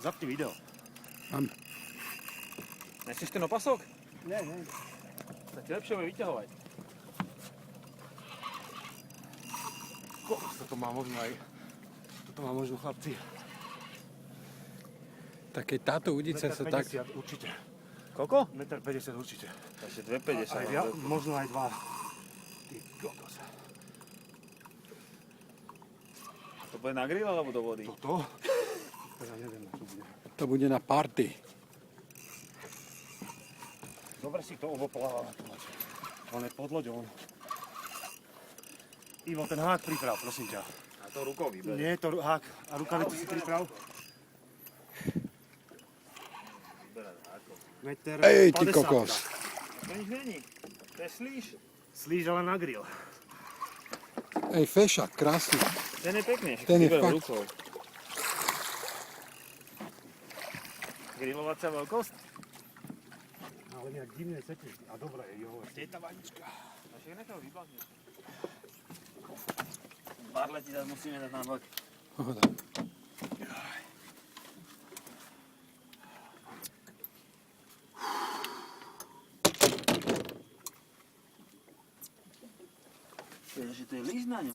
Zapni video. Mám. Nechceš ten opasok? Ne, ne. Tak ti lepšie bude vyťahovať. Toto má možno aj... Toto má možno chlapci. Tak keď táto udica sa tak... 1,50 určite. Koľko? 1,50 m určite. Takže Aj 2,50. viac, možno aj 2. Ty kokos. To bude na grill alebo do vody? Toto? Ja neviem, na čo bude. To bude na party. Dobre si to obopláva. On je pod loďou. Ivo, ten hák priprav, prosím ťa. A to rukou vyber. Nie, to hák. A rukavicu si priprav. Vyberať hákov. Meter Ej, ty 50. kokos. To nič není. To je slíž. Slíž ale na grill. Ej, fešák, krásny. Ten je pekný. Ten je vyberám fakt. rukou. Grillovacia veľkosť? Ale nejak divne cítiš. A dobré, jo. Kde je tá vanička? A však nechaj ho vyblahniť. Barle ti zase musíme dať na bok. Pohoda. Že to je líž na ňu.